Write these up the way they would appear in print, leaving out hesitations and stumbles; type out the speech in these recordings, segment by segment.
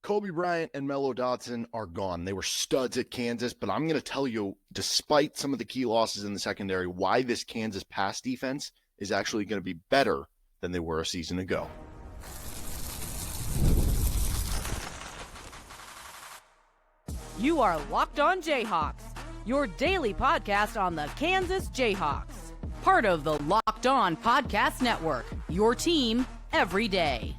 Cobee Bryant and Mello Dotson are gone. They were studs at Kansas, but I'm going to tell you, despite some of the key losses in the secondary, why this Kansas pass defense is actually going to be better than they were a season ago. You are Locked On Jayhawks, your daily podcast on the Kansas Jayhawks. Part of the Locked On Podcast Network, your team every day.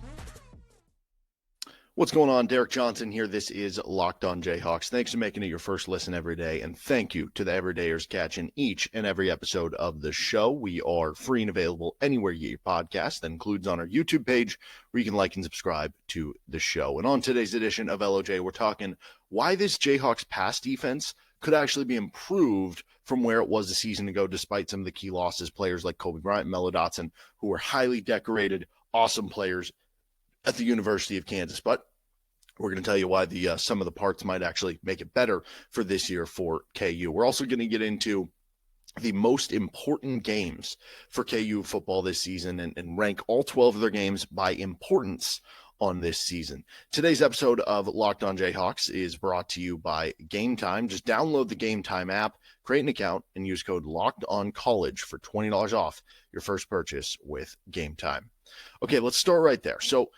What's going on? Derek Johnson here. This is Locked On Jayhawks. Thanks for making it your first listen every day, and thank you to the everydayers catching each and every episode of the show. We are free and available anywhere you get your podcast. That includes on our YouTube page, where you can like and subscribe to the show. And on today's edition of LOJ, we're talking why this Jayhawks pass defense could actually be improved from where it was a season ago, despite some of the key losses. Players like Cobee Bryant and Mello Dotson, who were highly decorated, awesome players at the University of Kansas. But we're going to tell you why the some of the parts might actually make it better for this year for KU. We're also going to get into the most important games for KU football this season and rank all 12 of their games by importance on this season. Today's episode of Locked On Jayhawks is brought to you by Game Time. Just download the Game Time app, create an account, and use code LOCKEDONCollege for $20 off your first purchase with Game Time. Okay, let's start right there. So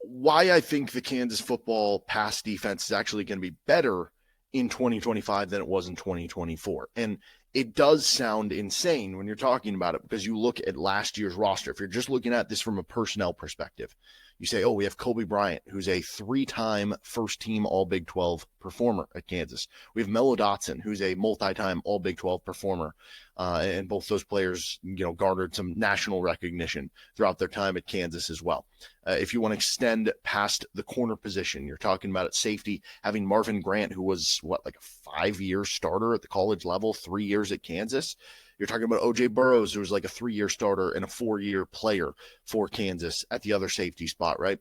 why I think the Kansas football pass defense is actually going to be better in 2025 than it was in 2024. And it does sound insane when you're talking about it because you look at last year's roster. If you're just looking at this from a personnel perspective, you say, oh, we have Cobee Bryant, who's a three-time first-team All-Big 12 performer at Kansas. We have Mello Dotson, who's a multi-time All-Big 12 performer. And both those players, garnered some national recognition throughout their time at Kansas as well. If you want to extend past the corner position, you're talking about at safety, having Marvin Grant, who was, like a 5-year starter at the college level, 3 years at Kansas. You're talking about O.J. Burroughs, who was like a 3-year starter and a 4-year player for Kansas at the other safety spot, right?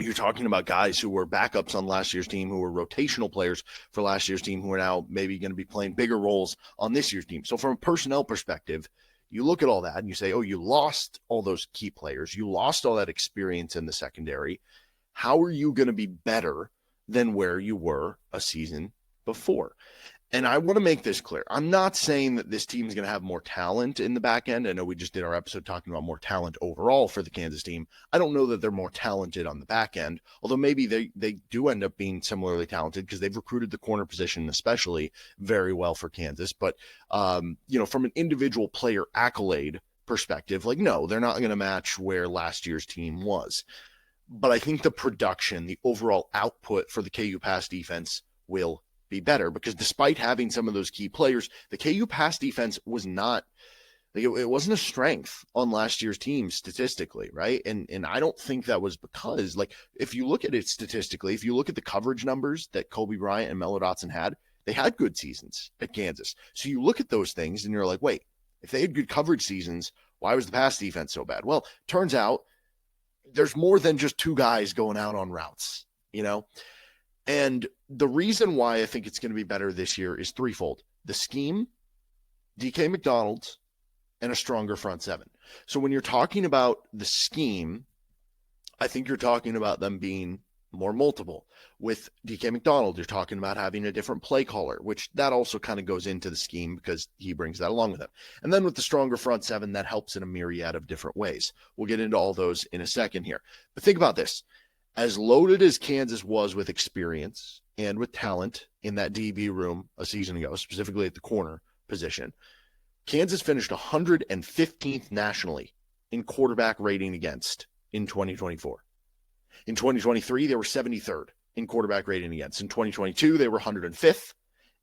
You're talking about guys who were backups on last year's team, who were rotational players for last year's team, who are now maybe going to be playing bigger roles on this year's team. So from a personnel perspective, you look at all that and you say, oh, you lost all those key players. You lost all that experience in the secondary. How are you going to be better than where you were a season before? And I want to make this clear. I'm not saying that this team is going to have more talent in the back end. I know we just did our episode talking about more talent overall for the Kansas team. I don't know that they're more talented on the back end, although maybe they do end up being similarly talented because they've recruited the corner position especially very well for Kansas. But, from an individual player accolade perspective, no, they're not going to match where last year's team was. But I think the production, the overall output for the KU pass defense will be better because despite having some of those key players, the KU pass defense was not it wasn't a strength on last year's team statistically, right? And I don't think that was because if you look at it statistically, if you look at the coverage numbers that Cobee Bryant and Mello Dotson had, they had good seasons at Kansas. So you look at those things and you're like, wait, if they had good coverage seasons, why was the pass defense so bad? Well, turns out there's more than just two guys going out on routes, And the reason why I think it's going to be better this year is threefold. The scheme, DK McDonald, and a stronger front seven. So when you're talking about the scheme, I think you're talking about them being more multiple. With DK McDonald, you're talking about having a different play caller, which that also kind of goes into the scheme because he brings that along with him. And then with the stronger front seven, that helps in a myriad of different ways. We'll get into all those in a second here. But think about this. As loaded as Kansas was with experience and with talent in that DB room a season ago, specifically at the corner position, Kansas finished 115th nationally in quarterback rating against in 2024. In 2023, they were 73rd in quarterback rating against. In 2022, they were 105th.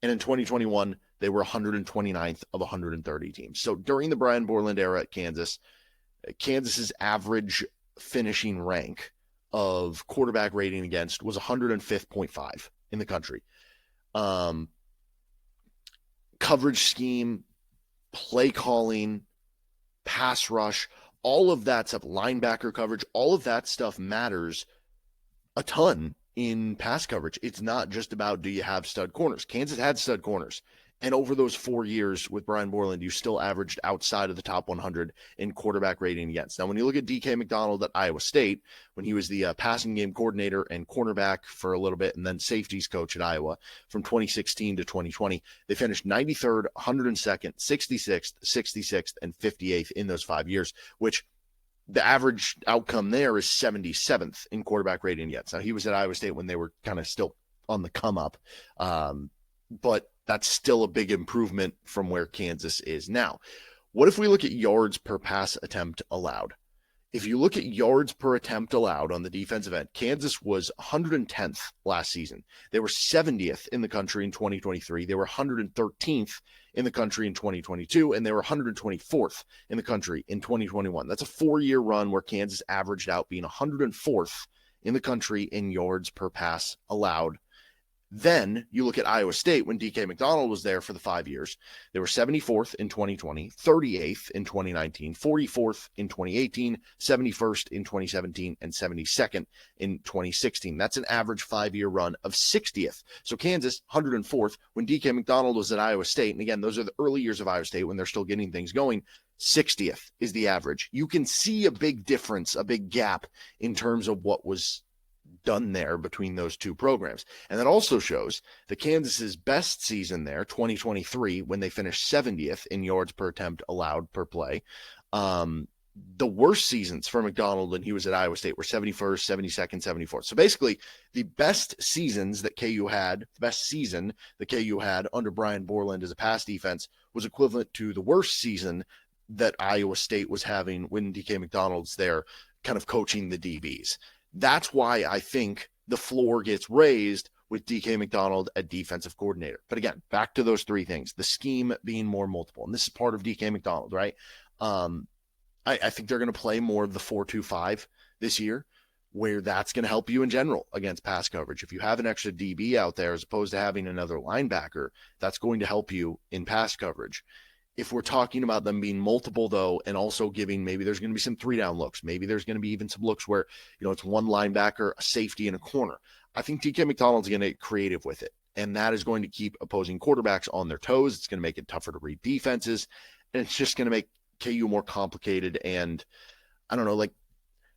And in 2021, they were 129th of 130 teams. So during the Brian Borland era at Kansas, Kansas's average finishing rank of quarterback rating against was 105.5 in the country. Coverage scheme, play calling, pass rush, all of that stuff, linebacker coverage, all of that stuff matters a ton in pass coverage. It's not just about do you have stud corners. Kansas had stud corners And over those 4 years with Brian Borland, you still averaged outside of the top 100 in quarterback rating against. Now, when you look at DK McDonald at Iowa State, when he was the passing game coordinator and cornerback for a little bit, and then safeties coach at Iowa from 2016 to 2020, they finished 93rd, 102nd, 66th, 66th, and 58th in those 5 years, which the average outcome there is 77th in quarterback rating against. Now, he was at Iowa State when they were kind of still on the come up, but that's still a big improvement from where Kansas is now. What if we look at yards per pass attempt allowed? If you look at yards per attempt allowed on the defensive end, Kansas was 110th last season. They were 70th in the country in 2023. They were 113th in the country in 2022, and they were 124th in the country in 2021. That's a 4-year run where Kansas averaged out being 104th in the country in yards per pass allowed. Then you look at Iowa State when DK McDonald was there for the 5 years. They were 74th in 2020, 38th in 2019, 44th in 2018, 71st in 2017, and 72nd in 2016. That's an average 5-year run of 60th. So Kansas, 104th when DK McDonald was at Iowa State. And again, those are the early years of Iowa State when they're still getting things going. 60th is the average. You can see a big difference, a big gap in terms of what was done there between those two programs. And that also shows that Kansas's best season there, 2023, when they finished 70th in yards per attempt allowed per play. The worst seasons for McDonald when he was at Iowa State were 71st, 72nd, 74th. So basically, the best seasons that KU had, the best season that KU had under Brian Borland as a pass defense was equivalent to the worst season that Iowa State was having when DK McDonald's there kind of coaching the DBs. That's why I think the floor gets raised with DK McDonald at defensive coordinator. But again, back to those three things, the scheme being more multiple. And this is part of DK McDonald, right? I think they're going to play more of the 4-2-5 this year, where that's going to help you in general against pass coverage. If you have an extra DB out there as opposed to having another linebacker, that's going to help you in pass coverage. If we're talking about them being multiple, though, and also giving, maybe there's going to be some 3-down looks. Maybe there's going to be even some looks where, it's one linebacker, a safety, and a corner. I think DK McDonald's going to get creative with it, and that is going to keep opposing quarterbacks on their toes. It's going to make it tougher to read defenses, and it's just going to make KU more complicated. And I don't know,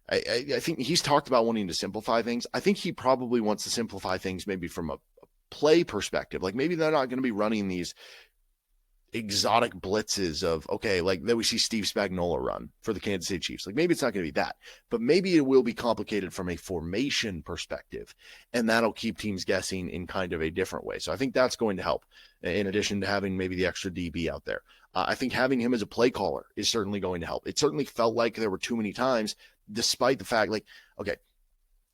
I think he's talked about wanting to simplify things. I think he probably wants to simplify things maybe from a play perspective. Like maybe they're not going to be running these exotic blitzes of, that we see Steve Spagnuolo run for the Kansas City Chiefs. Like maybe it's not going to be that, but maybe it will be complicated from a formation perspective, and that'll keep teams guessing in kind of a different way. So I think that's going to help, in addition to having maybe the extra DB out there. I think having him as a play caller is certainly going to help. It certainly felt like there were too many times, despite the fact,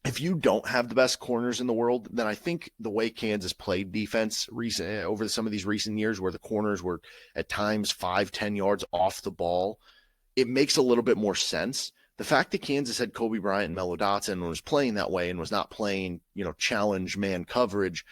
if you don't have the best corners in the world, then I think the way Kansas played defense over some of these recent years where the corners were at times 5-10 yards off the ball, it makes a little bit more sense. The fact that Kansas had Cobee, Bryant, and Mello Dotson and was playing that way and was not playing, challenge man coverage,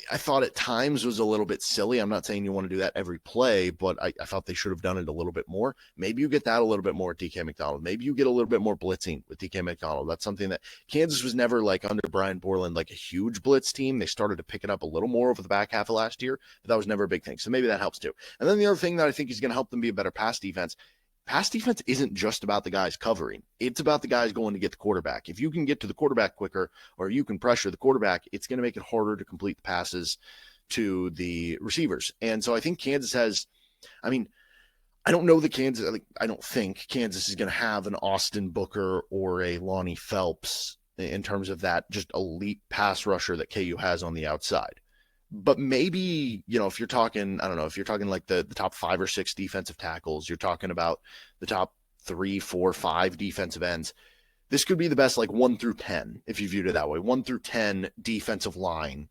I thought at times was a little bit silly. I'm not saying you want to do that every play, but I thought they should have done it a little bit more. Maybe you get that a little bit more at DK McDonald. Maybe you get a little bit more blitzing with DK McDonald. That's something that Kansas was never under Brian Borland, a huge blitz team. They started to pick it up a little more over the back half of last year, but that was never a big thing. So maybe that helps too. And then the other thing that I think is going to help them be a better pass defense isn't just about the guys covering. It's about the guys going to get the quarterback. If you can get to the quarterback quicker, or you can pressure the quarterback, it's going to make it harder to complete the passes to the receivers. And so I think Kansas has, I don't think Kansas is going to have an Austin Booker or a Lonnie Phelps in terms of that just elite pass rusher that KU has on the outside. But maybe, if you're talking, the top 5 or 6 defensive tackles, you're talking about the top 3, 4, 5 defensive ends. This could be the best 1 through 10, if you viewed it that way, 1 through 10 defensive line,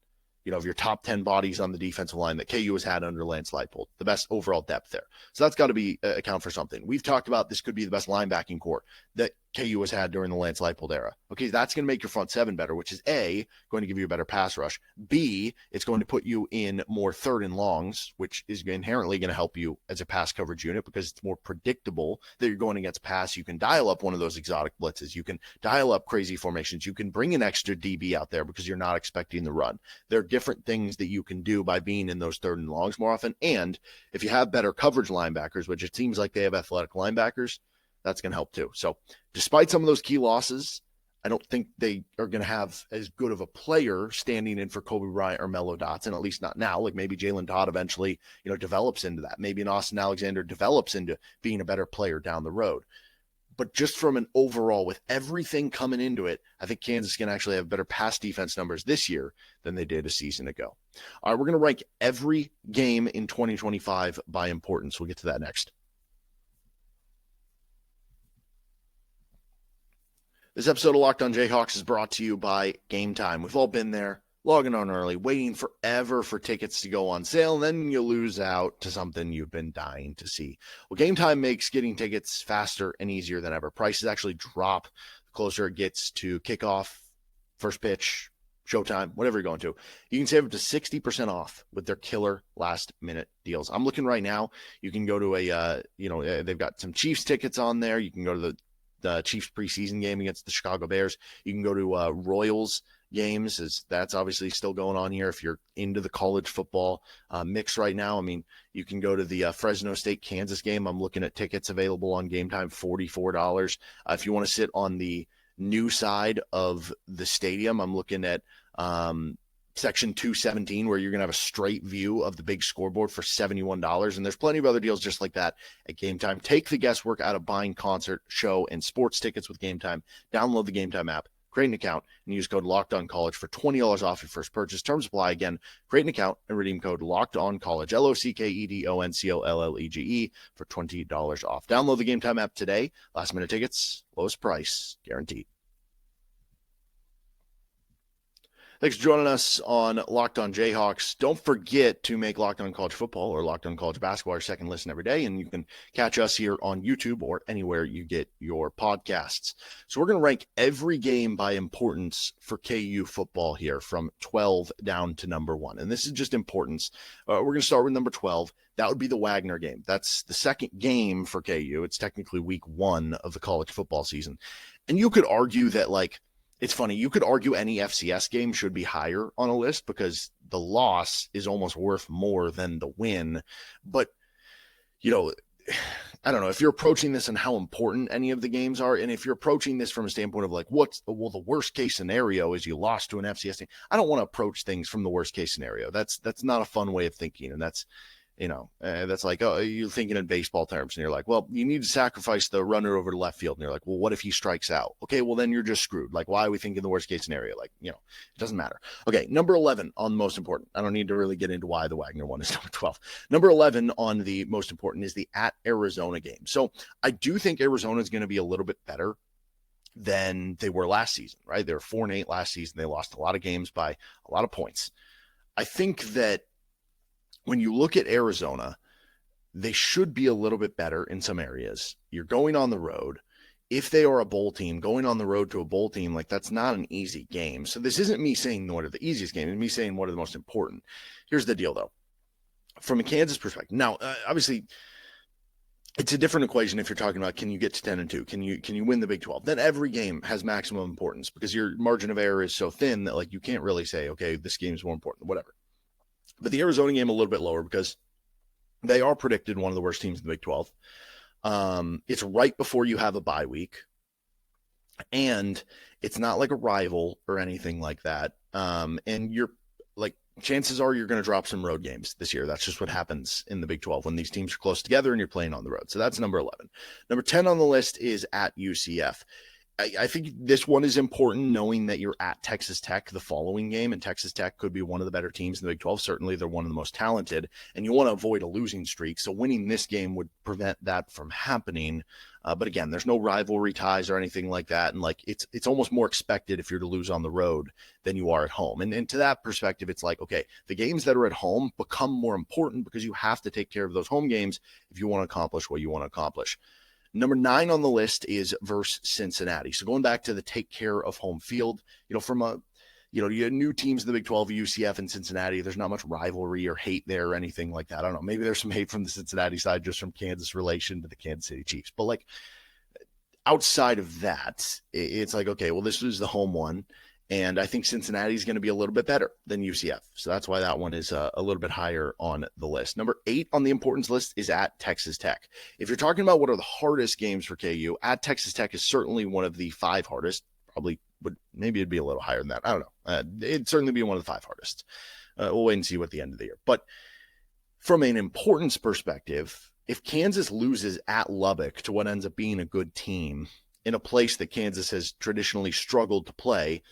of your top 10 bodies on the defensive line that KU has had under Lance Leipold, the best overall depth there. So that's got to be account for something. We've talked about this could be the best linebacking core that KU has had during the Lance Leipold era. Okay, that's going to make your front seven better, which is A, going to give you a better pass rush. B, it's going to put you in more third and longs, which is inherently going to help you as a pass coverage unit because it's more predictable that you're going against pass. You can dial up one of those exotic blitzes. You can dial up crazy formations. You can bring an extra DB out there because you're not expecting the run. There are different things that you can do by being in those third and longs more often. And if you have better coverage linebackers, which it seems like they have athletic linebackers, that's going to help too. So despite some of those key losses, I don't think they are going to have as good of a player standing in for Cobee, Bryant, or Mello, Dotson, at least not now. Like maybe Jalen Todd eventually, develops into that. Maybe an Austin Alexander develops into being a better player down the road. But just from an overall, with everything coming into it, I think Kansas can actually have better pass defense numbers this year than they did a season ago. All right, we're going to rank every game in 2025 by importance. We'll get to that next. This episode of Locked On Jayhawks is brought to you by Game Time. We've all been there, logging on early, waiting forever for tickets to go on sale, and then you lose out to something you've been dying to see. Well, Game Time makes getting tickets faster and easier than ever. Prices actually drop the closer it gets to kickoff, first pitch, showtime, whatever you're going to. You can save up to 60% off with their killer last-minute deals. I'm looking right now. You can go to they've got some Chiefs tickets on there. You can go to the Chiefs preseason game against the Chicago Bears. You can go to Royals games, as that's obviously still going on here. If you're into the college football mix right now, I mean, you can go to the Fresno State Kansas game. I'm looking at tickets available on Game Time, $44. If you want to sit on the new side of the stadium, I'm looking at section 217, where you're going to have a straight view of the big scoreboard for $71. And there's plenty of other deals just like that at Game Time. Take the guesswork out of buying concert, show, and sports tickets with Game Time. Download the Game Time app, create an account, and use code LOCKEDONCollege for $20 off your first purchase. Terms apply. Again, create an account and redeem code LOCKEDONCollege, LOCKEDONCOLLEGE, for $20 off. Download the Game Time app today. Last minute tickets, lowest price guaranteed. Thanks for joining us on Locked On Jayhawks. Don't forget to make Locked On College Football or Locked On College Basketball your second listen every day, and you can catch us here on YouTube or anywhere you get your podcasts. So we're going to rank every game by importance for KU football here from 12 down to number 1. And this is just importance. We're going to start with number 12. That would be the Wagner game. That's the second game for KU. It's technically week 1 of the college football season. And you could argue that, it's funny, you could argue any FCS game should be higher on a list because the loss is almost worth more than the win. But, I don't know if you're approaching this and how important any of the games are. And if you're approaching this from a standpoint of the worst case scenario is you lost to an FCS team. I don't want to approach things from the worst case scenario. That's not a fun way of thinking. And that's, that's like, oh, you're thinking in baseball terms and you're like, well, you need to sacrifice the runner over to left field. And you're like, well, what if he strikes out? Okay, well, then you're just screwed. Like, why are we thinking the worst case scenario? It doesn't matter. Okay, number 11 on the most important. I don't need to really get into why the Wagner one is number 12. Number 11 on the most important is the at Arizona game. So I do think Arizona is going to be a little bit better than they were last season, right? They were 4-8 last season. They lost a lot of games by a lot of points. I think that when you look at Arizona, they should be a little bit better in some areas. You're going on the road. If they are a bowl team, going on the road to a bowl team, that's not an easy game. So this isn't me saying what are the easiest games. It's me saying what are the most important. Here's the deal, though. From a Kansas perspective, now, obviously, it's a different equation if you're talking about can you get to 10-2? Can you win the Big 12? Then every game has maximum importance because your margin of error is so thin that, you can't really say, okay, this game is more important, whatever. But the Arizona game a little bit lower because they are predicted one of the worst teams in the Big 12. It's right before you have a bye week. And it's not like a rival or anything like that. And you're chances are you're going to drop some road games this year. That's just what happens in the Big 12 when these teams are close together and you're playing on the road. So that's number 11. Number 10 on the list is at UCF. I think this one is important knowing that you're at Texas Tech the following game, and Texas Tech could be one of the better teams in the Big 12. Certainly they're one of the most talented, and you want to avoid a losing streak. So winning this game would prevent that from happening. But again, there's no rivalry ties or anything like that. And it's almost more expected if you're to lose on the road than you are at home. And to that perspective, it's okay, the games that are at home become more important because you have to take care of those home games if you want to accomplish what you want to accomplish. Number 9 on the list is versus Cincinnati. So going back to the take care of home field, from you have new teams in the Big 12, UCF and Cincinnati. There's not much rivalry or hate there or anything like that. I don't know. Maybe there's some hate from the Cincinnati side just from Kansas relation to the Kansas City Chiefs. But outside of that, it's okay, well, this is the home one. And I think Cincinnati is going to be a little bit better than UCF. So that's why that one is a little bit higher on the list. Number 8 on the importance list is at Texas Tech. If you're talking about what are the hardest games for KU, at Texas Tech is certainly one of the 5 hardest. Maybe it'd be a little higher than that. I don't know. It'd certainly be one of the 5 hardest. We'll wait and see what the end of the year. But from an importance perspective, if Kansas loses at Lubbock to what ends up being a good team in a place that Kansas has traditionally struggled to play,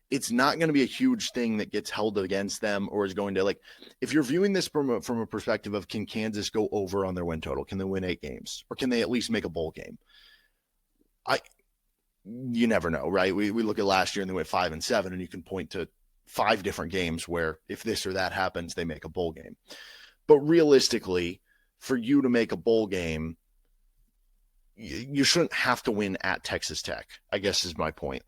it's not going to be a huge thing that gets held against them or is going to if you're viewing this from a perspective of can Kansas go over on their win total? Can they win 8 games or can they at least make a bowl game? You never know, right? We look at last year and they went 5-7 and you can point to 5 different games where if this or that happens, they make a bowl game. But realistically, for you to make a bowl game, you shouldn't have to win at Texas Tech, I guess is my point.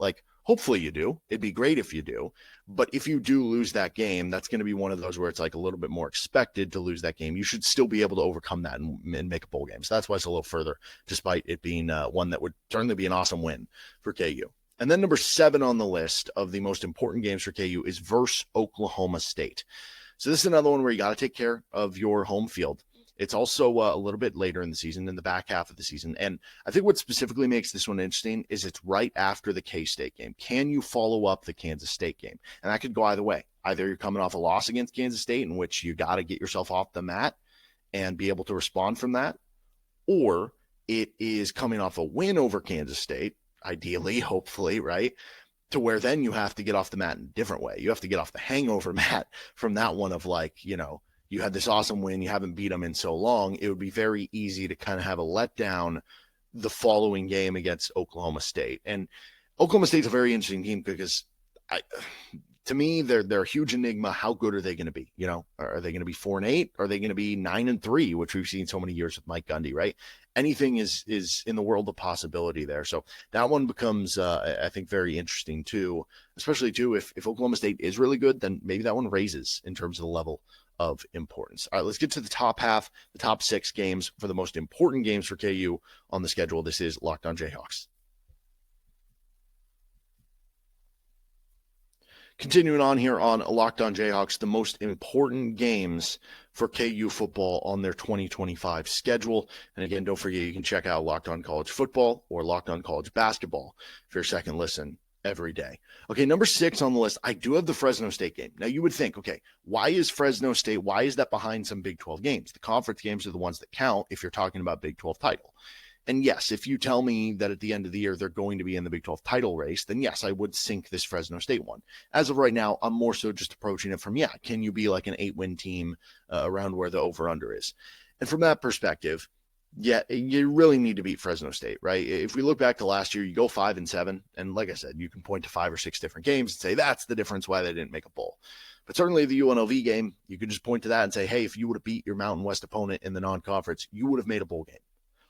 Hopefully you do. It'd be great if you do. But if you do lose that game, that's going to be one of those where it's a little bit more expected to lose that game. You should still be able to overcome that and make a bowl game. So that's why it's a little further, despite it being one that would certainly be an awesome win for KU. And then number 7 on the list of the most important games for KU is versus Oklahoma State. So this is another one where you got to take care of your home field. It's also a little bit later in the season, in the back half of the season. And I think what specifically makes this one interesting is it's right after the K-State game. Can you follow up the Kansas State game? And that could go either way. Either you're coming off a loss against Kansas State, in which you got to get yourself off the mat and be able to respond from that, or it is coming off a win over Kansas State, ideally, hopefully, right? To where then you have to get off the mat in a different way. You have to get off the hangover mat from that one of you had this awesome win, you haven't beat them in so long. It would be very easy to kind of have a letdown the following game against Oklahoma State. And Oklahoma State's a very interesting team because to me, they're a huge enigma. How good are they going to be? Are they going to be 4-8? Are they going to be 9-3, which we've seen so many years with Mike Gundy, right? Anything is in the world of possibility there. So that one becomes, I think, very interesting too, especially too, if Oklahoma State is really good, then maybe that one raises in terms of the level of importance. All right, let's get to the top half, the top 6 games for the most important games for KU on the schedule. This is Locked on Jayhawks. Continuing on here on Locked on Jayhawks, the most important games for KU football on their 2025 schedule. And again, don't forget, you can check out Locked on College Football or Locked on College Basketball for your second listen every day. Okay, number 6 on the list, I do have the Fresno State game. Now you would think, okay, why is Fresno State, why is that behind some Big 12 games? The conference games are the ones that count if you're talking about Big 12 title. And yes, if you tell me that at the end of the year they're going to be in the Big 12 title race, then yes, I would sink this Fresno State one. As of right now, I'm more so just approaching it from, can you be like an 8-win team around where the over-under is? And from that perspective, you really need to beat Fresno State, right? If we look back to last year, you go 5-7, and like I said, you can point to 5 or 6 different games and say that's the difference why they didn't make a bowl. But certainly the UNLV game, you could just point to that and say, hey, if you would have beat your Mountain West opponent in the non-conference, you would have made a bowl game.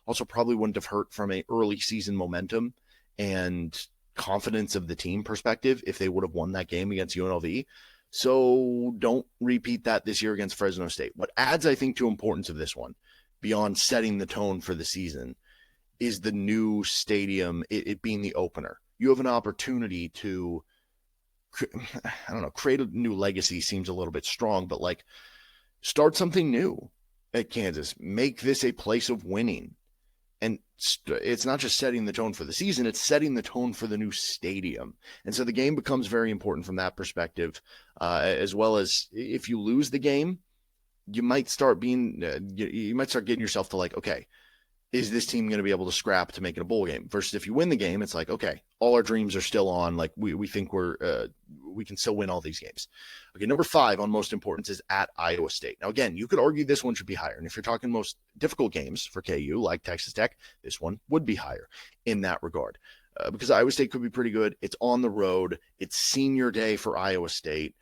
Also probably wouldn't have hurt from an early season momentum and confidence of the team perspective if they would have won that game against UNLV. So don't repeat that this year against Fresno State. What adds, I think, to importance of this one, beyond setting the tone for the season, is the new stadium, it being the opener. You have an opportunity to, create a new legacy seems a little bit strong, but start something new at Kansas. Make this a place of winning. And it's not just setting the tone for the season, it's setting the tone for the new stadium. And so the game becomes very important from that perspective, as well as if you lose the game, you might start getting yourself to okay, is this team going to be able to scrap to make it a bowl game? Versus if you win the game, it's okay, all our dreams are still on. We think we can still win all these games. Okay, number 5 on most importance is at Iowa State. Now, again, you could argue this one should be higher. And if you're talking most difficult games for KU, like Texas Tech, this one would be higher in that regard. Because Iowa State could be pretty good. It's on the road. It's senior day for Iowa State.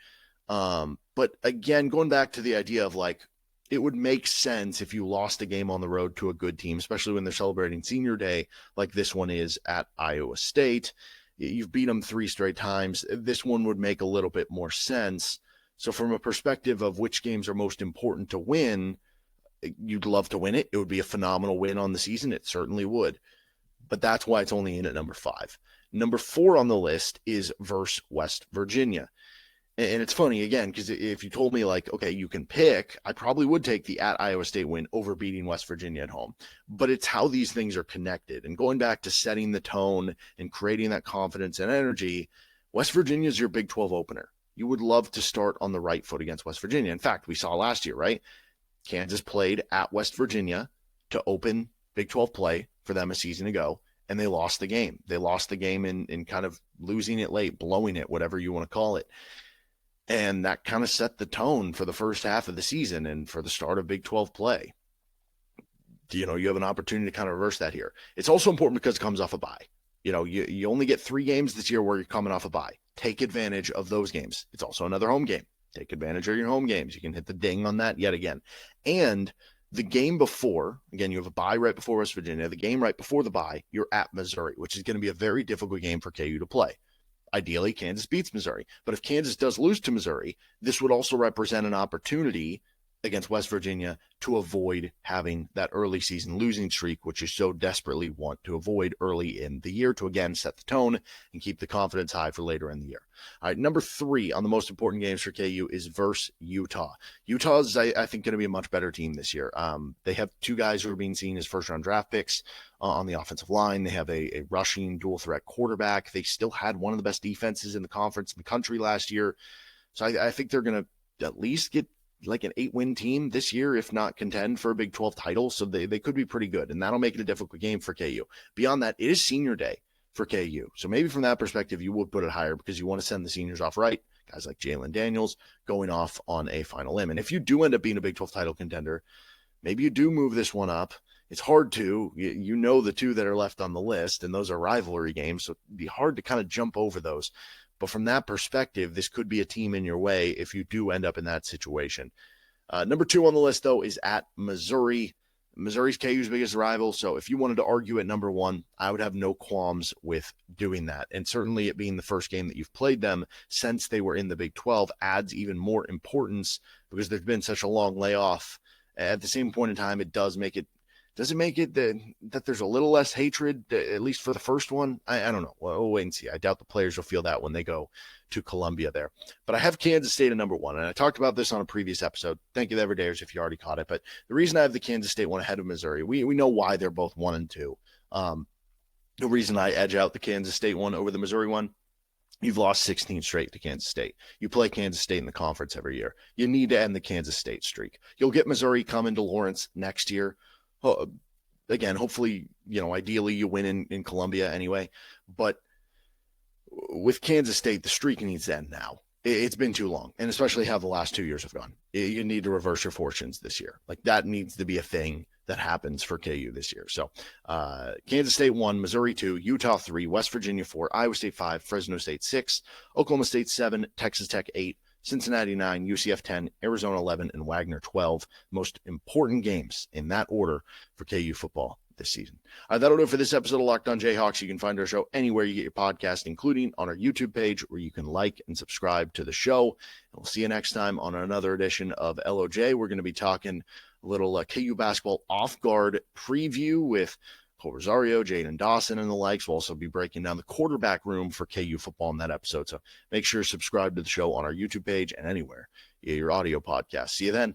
But again, going back to the idea of it would make sense if you lost a game on the road to a good team, especially when they're celebrating senior day like this one is at Iowa State. You've beat them 3 straight times. This one would make a little bit more sense. So from a perspective of which games are most important to win, you'd love to win it. It would be a phenomenal win on the season. It certainly would. But that's why it's only in at number 5. Number 4 on the list is versus West Virginia. And it's funny, again, because if you told me, like, okay, you can pick, I probably would take the at Iowa State win over beating West Virginia at home. But it's how these things are connected. And going back to setting the tone and creating that confidence and energy, West Virginia is your Big 12 opener. You would love to start on the right foot against West Virginia. In fact, we saw last year, right? Kansas played at West Virginia to open Big 12 play for them a season ago, and they lost the game. They lost the game in kind of losing it late, blowing it, whatever you want to call it. And that kind of set the tone for the first half of the season and for the start of Big 12 play. You have an opportunity to kind of reverse that here. It's also important because it comes off a bye. You only get 3 games this year where you're coming off a bye. Take advantage of those games. It's also another home game. Take advantage of your home games. You can hit the ding on that yet again. And the game before, again, you have a bye right before West Virginia. The game right before the bye, you're at Missouri, which is going to be a very difficult game for KU to play. Ideally, Kansas beats Missouri. But if Kansas does lose to Missouri, this would also represent an opportunity against West Virginia to avoid having that early season losing streak, which you so desperately want to avoid early in the year to, again, set the tone and keep the confidence high for later in the year. All right, number 3 on the most important games for KU is versus Utah. Utah is, I think, going to be a much better team this year. They have 2 guys who are being seen as first-round draft picks on the offensive line. They have a rushing dual-threat quarterback. They still had one of the best defenses in the conference in the country last year. So I think they're going to at least get like an 8-win team this year, if not contend for a Big 12 title. So they could be pretty good, and that'll make it a difficult game for KU. Beyond that, it is senior day for KU. So maybe from that perspective, you would put it higher because you want to send the seniors off right. Guys like Jalen Daniels going off on a final limb. And if you do end up being a Big 12 title contender, maybe you do move this one up. It's hard to, the 2 that are left on the list, and those are rivalry games. So it'd be hard to kind of jump over those. But from that perspective, this could be a team in your way if you do end up in that situation. Number 2 on the list, though, is at Missouri. Missouri's KU's biggest rival. So if you wanted to argue at number 1, I would have no qualms with doing that. And certainly it being the first game that you've played them since they were in the Big 12 adds even more importance because there's been such a long layoff. At the same point in time, it does make it that there's a little less hatred, at least for the first one? I don't know. Well, we'll wait and see. I doubt the players will feel that when they go to Columbia there. But I have Kansas State at number 1, and I talked about this on a previous episode. Thank you, the Everydayers, if you already caught it. But the reason I have the Kansas State one ahead of Missouri, we know why they're both 1 and 2. The reason I edge out the Kansas State one over the Missouri one, you've lost 16 straight to Kansas State. You play Kansas State in the conference every year. You need to end the Kansas State streak. You'll get Missouri coming to Lawrence next year. Again, hopefully, ideally you win in Columbia anyway. But with Kansas State, the streak needs to end now. It's been too long, and especially how the last 2 years have gone. You need to reverse your fortunes this year. Like, that needs to be a thing that happens for KU this year. So Kansas State 1, Missouri 2, Utah 3, West Virginia 4, Iowa State 5, Fresno State 6, Oklahoma State 7, Texas Tech 8, Cincinnati 9, UCF 10, Arizona 11, and Wagner 12. Most important games in that order for KU football this season. That'll do it for this episode of Locked On Jayhawks. You can find our show anywhere you get your podcast, including on our YouTube page, where you can like and subscribe to the show. And we'll see you next time on another edition of LOJ. We're going to be talking a little KU basketball off-guard preview with Cole Rosario, Jaden Dotson, and the likes. We'll also be breaking down the quarterback room for KU football in that episode. So make sure to subscribe to the show on our YouTube page and anywhere you get your audio podcast. See you then.